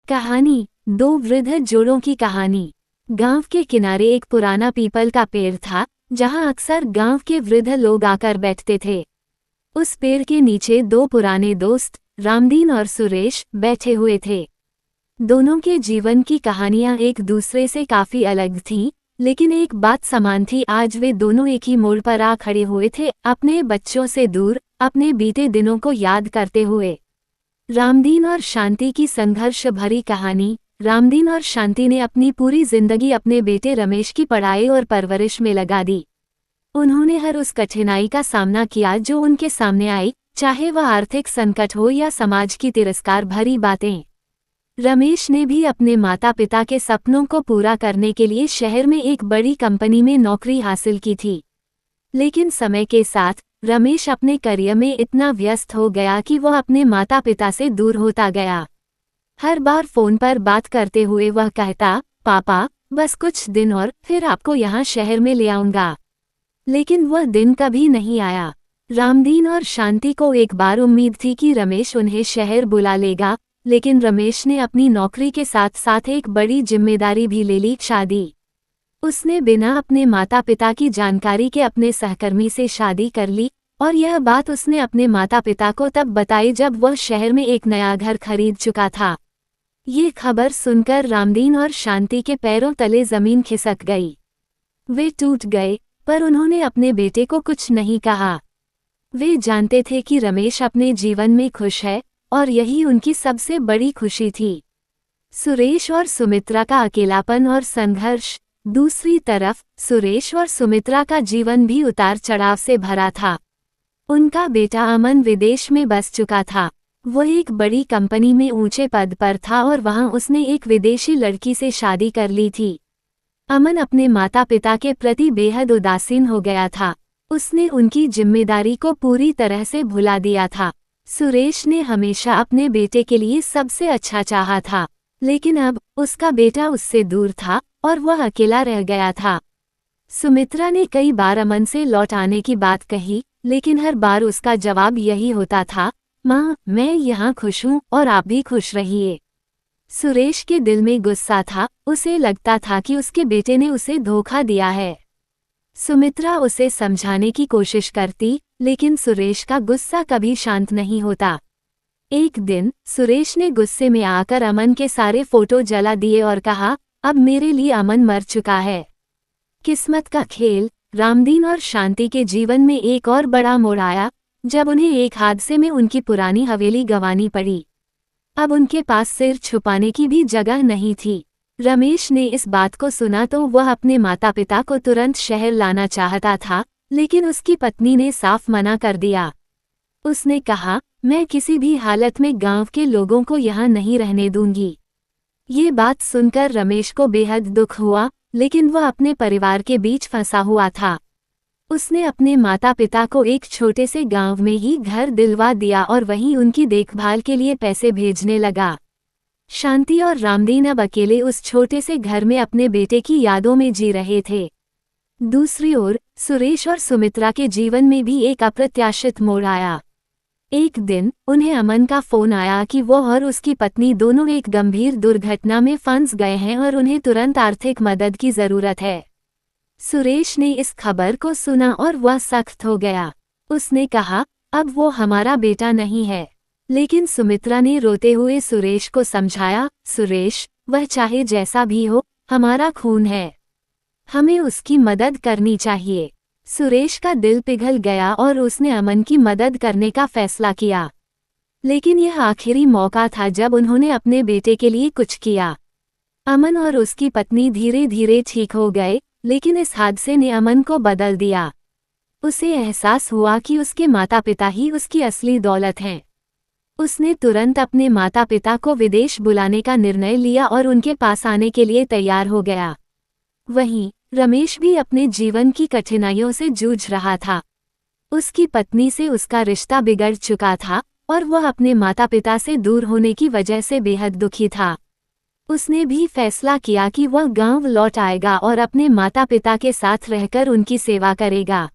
कहानी। दो वृद्ध जोड़ों की कहानी। गांव के किनारे एक पुराना पीपल का पेड़ था, जहां अक्सर गांव के वृद्ध लोग आकर बैठते थे। उस पेड़ के नीचे दो पुराने दोस्त, रामदीन और सुरेश, बैठे हुए थे। दोनों के जीवन की कहानियां एक दूसरे से काफी अलग थीं, लेकिन एक बात समान थी। आज वे दोनों एक ही मोड़ पर आ खड़े हुए थे, अपने बच्चों से दूर, अपने बीते दिनों को याद करते हुए। रामदीन और शांति की संघर्ष भरी कहानी। रामदीन और शांति ने अपनी पूरी जिंदगी अपने बेटे रमेश की पढ़ाई और परवरिश में लगा दी। उन्होंने हर उस कठिनाई का सामना किया जो उनके सामने आई, चाहे वह आर्थिक संकट हो या समाज की तिरस्कार भरी बातें। रमेश ने भी अपने माता पिता के सपनों को पूरा करने के लिए शहर में एक बड़ी कंपनी में नौकरी हासिल की थी। लेकिन समय के साथ रमेश अपने करियर में इतना व्यस्त हो गया कि वह अपने माता पिता से दूर होता गया। हर बार फोन पर बात करते हुए वह कहता, पापा, बस कुछ दिन और फिर आपको यहाँ शहर में ले आऊंगा। लेकिन वह दिन कभी नहीं आया। रामदीन और शांति को एक बार उम्मीद थी कि रमेश उन्हें शहर बुला लेगा, लेकिन रमेश ने अपनी नौकरी के साथ साथ एक बड़ी जिम्मेदारी भी ले ली, शादी। उसने बिना अपने माता पिता की जानकारी के अपने सहकर्मी से शादी कर ली, और यह बात उसने अपने माता पिता को तब बताई जब वह शहर में एक नया घर खरीद चुका था। ये खबर सुनकर रामदीन और शांति के पैरों तले जमीन खिसक गई। वे टूट गए, पर उन्होंने अपने बेटे को कुछ नहीं कहा। वे जानते थे कि रमेश अपने जीवन में खुश है, और यही उनकी सबसे बड़ी खुशी थी। सुरेश और सुमित्रा का अकेलापन और संघर्ष। दूसरी तरफ सुरेश और सुमित्रा का जीवन भी उतार चढ़ाव से भरा था। उनका बेटा अमन विदेश में बस चुका था। वह एक बड़ी कंपनी में ऊंचे पद पर था और वहां उसने एक विदेशी लड़की से शादी कर ली थी। अमन अपने माता पिता के प्रति बेहद उदासीन हो गया था। उसने उनकी जिम्मेदारी को पूरी तरह से भुला दिया था। सुरेश ने हमेशा अपने बेटे के लिए सबसे अच्छा चाहा था, लेकिन अब उसका बेटा उससे दूर था और वह अकेला रह गया था। सुमित्रा ने कई बार अमन से लौट आने की बात कही, लेकिन हर बार उसका जवाब यही होता था, माँ, मैं यहाँ खुश हूँ और आप भी खुश रहिए। सुरेश के दिल में गुस्सा था। उसे लगता था कि उसके बेटे ने उसे धोखा दिया है। सुमित्रा उसे समझाने की कोशिश करती, लेकिन सुरेश का गुस्सा कभी शांत नहीं होता। एक दिन सुरेश ने गुस्से में आकर अमन के सारे फोटो जला दिए और कहा, अब मेरे लिए अमन मर चुका है। किस्मत का खेल। रामदीन और शांति के जीवन में एक और बड़ा मोड़ आया, जब उन्हें एक हादसे में उनकी पुरानी हवेली गंवानी पड़ी। अब उनके पास सिर छुपाने की भी जगह नहीं थी। रमेश ने इस बात को सुना तो वह अपने माता पिता को तुरंत शहर लाना चाहता था, लेकिन उसकी पत्नी ने साफ मना कर दिया। उसने कहा, मैं किसी भी हालत में गांव के लोगों को यहाँ नहीं रहने दूंगी। ये बात सुनकर रमेश को बेहद दुख हुआ, लेकिन वह अपने परिवार के बीच फंसा हुआ था। उसने अपने माता पिता को एक छोटे से गांव में ही घर दिलवा दिया और वहीं उनकी देखभाल के लिए पैसे भेजने लगा। शांति और रामदीन अब अकेले उस छोटे से घर में अपने बेटे की यादों में जी रहे थे। दूसरी ओर सुरेश और सुमित्रा के जीवन में भी एक अप्रत्याशित मोड़ आया। एक दिन उन्हें अमन का फोन आया कि वो और उसकी पत्नी दोनों एक गंभीर दुर्घटना में फंस गए हैं और उन्हें तुरंत आर्थिक मदद की जरूरत है। सुरेश ने इस खबर को सुना और वह सख्त हो गया। उसने कहा, अब वो हमारा बेटा नहीं है। लेकिन सुमित्रा ने रोते हुए सुरेश को समझाया, सुरेश, वह चाहे जैसा भी हो, हमारा खून है। हमें उसकी मदद करनी चाहिए। सुरेश का दिल पिघल गया और उसने अमन की मदद करने का फैसला किया। लेकिन यह आखिरी मौका था जब उन्होंने अपने बेटे के लिए कुछ किया। अमन और उसकी पत्नी धीरे धीरे ठीक हो गए, लेकिन इस हादसे ने अमन को बदल दिया। उसे एहसास हुआ कि उसके माता पिता ही उसकी असली दौलत हैं। उसने तुरंत अपने माता पिता को विदेश बुलाने का निर्णय लिया और उनके पास आने के लिए तैयार हो गया। वहीं रमेश भी अपने जीवन की कठिनाइयों से जूझ रहा था। उसकी पत्नी से उसका रिश्ता बिगड़ चुका था और वह अपने माता पिता से दूर होने की वजह से बेहद दुखी था। उसने भी फैसला किया कि वह गांव लौट आएगा और अपने माता पिता के साथ रहकर उनकी सेवा करेगा।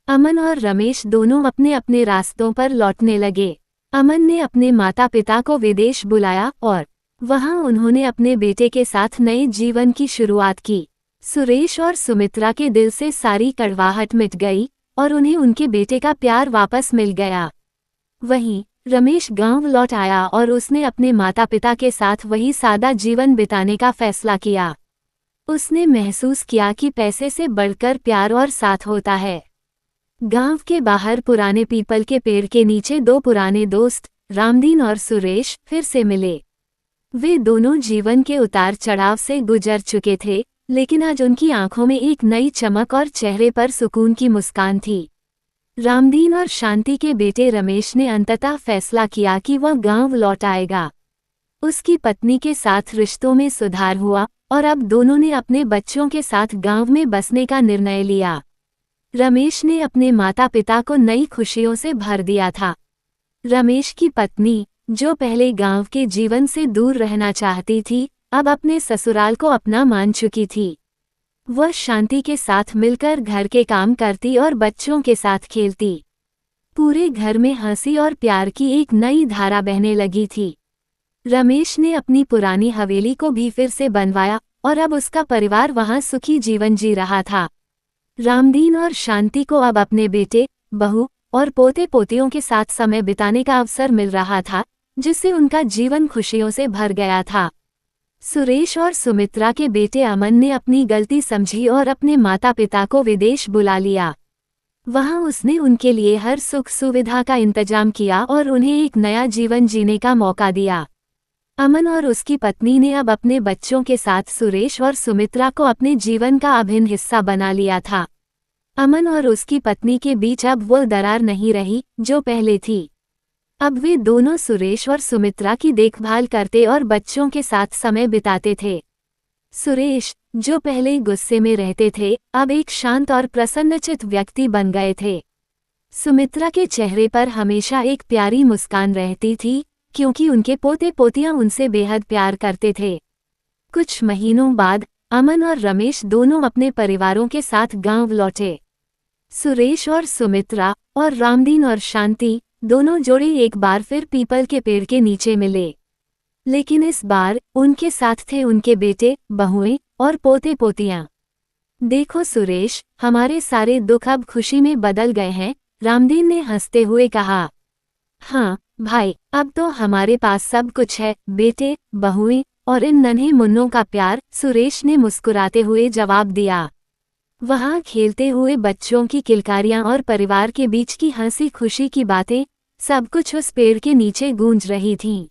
अमन और रमेश दोनों अपने अपने रास्तों पर लौटने लगे। अमन ने अपने माता पिता को विदेश बुलाया और वहां उन्होंने अपने बेटे के साथ नए जीवन की शुरुआत की। सुरेश और सुमित्रा के दिल से सारी कड़वाहट मिट गई और उन्हें उनके बेटे का प्यार वापस मिल गया। वहीं रमेश गांव लौट आया और उसने अपने माता पिता के साथ वही सादा जीवन बिताने का फैसला किया। उसने महसूस किया कि पैसे से बढ़कर प्यार और साथ होता है। गांव के बाहर पुराने पीपल के पेड़ के नीचे दो पुराने दोस्त रामदीन और सुरेश फिर से मिले। वे दोनों जीवन के उतार चढ़ाव से गुजर चुके थे, लेकिन आज उनकी आंखों में एक नई चमक और चेहरे पर सुकून की मुस्कान थी। रामदीन और शांति के बेटे रमेश ने अंततः फैसला किया कि वह गांव लौट आएगा। उसकी पत्नी के साथ रिश्तों में सुधार हुआ और अब दोनों ने अपने बच्चों के साथ गांव में बसने का निर्णय लिया। रमेश ने अपने माता पिता को नई खुशियों से भर दिया था। रमेश की पत्नी, जो पहले गांव के जीवन से दूर रहना चाहती थी, अब अपने ससुराल को अपना मान चुकी थी। वह शांति के साथ मिलकर घर के काम करती और बच्चों के साथ खेलती। पूरे घर में हंसी और प्यार की एक नई धारा बहने लगी थी। रमेश ने अपनी पुरानी हवेली को भी फिर से बनवाया और अब उसका परिवार वहां सुखी जीवन जी रहा था। रामदीन और शांति को अब अपने बेटे, बहू और पोते पोतियों के साथ समय बिताने का अवसर मिल रहा था, जिससे उनका जीवन खुशियों से भर गया था। सुरेश और सुमित्रा के बेटे अमन ने अपनी गलती समझी और अपने माता पिता को विदेश बुला लिया। वहां उसने उनके लिए हर सुख सुविधा का इंतजाम किया और उन्हें एक नया जीवन जीने का मौका दिया। अमन और उसकी पत्नी ने अब अपने बच्चों के साथ सुरेश और सुमित्रा को अपने जीवन का अभिन्न हिस्सा बना लिया था। अमन और उसकी पत्नी के बीच अब वो दरार नहीं रही जो पहले थी। अब वे दोनों सुरेश और सुमित्रा की देखभाल करते और बच्चों के साथ समय बिताते थे। सुरेश, जो पहले गुस्से में रहते थे, अब एक शांत और प्रसन्नचित्त व्यक्ति बन गए थे। सुमित्रा के चेहरे पर हमेशा एक प्यारी मुस्कान रहती थी, क्योंकि उनके पोते पोतियां उनसे बेहद प्यार करते थे। कुछ महीनों बाद अमन और रमेश दोनों अपने परिवारों के साथ गांव लौटे। सुरेश और सुमित्रा और रामदीन और शांति दोनों जोड़े एक बार फिर पीपल के पेड़ के नीचे मिले। लेकिन इस बार उनके साथ थे उनके बेटे, बहुएं और पोते पोतियां। देखो सुरेश, हमारे सारे दुख अब खुशी में बदल गए हैं, रामदीन ने हंसते हुए कहा। हाँ भाई, अब तो हमारे पास सब कुछ है, बेटे, बहुएं और इन नन्हे मुन्नों का प्यार, सुरेश ने मुस्कुराते हुए जवाब दिया। वहां खेलते हुए बच्चों की किलकारियां और परिवार के बीच की हंसी खुशी की बातें, सब कुछ उस पेड़ के नीचे गूंज रही थीं।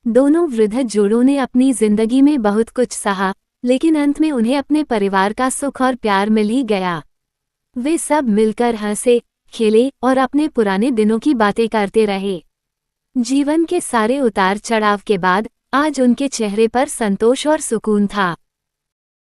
दोनों वृद्ध जोड़ों ने अपनी जिंदगी में बहुत कुछ सहा, लेकिन अंत में उन्हें अपने परिवार का सुख और प्यार मिल ही गया। वे सब मिलकर हंसे, खेले और अपने पुराने दिनों की बातें करते रहे। जीवन के सारे उतार चढ़ाव के बाद आज उनके चेहरे पर संतोष और सुकून था।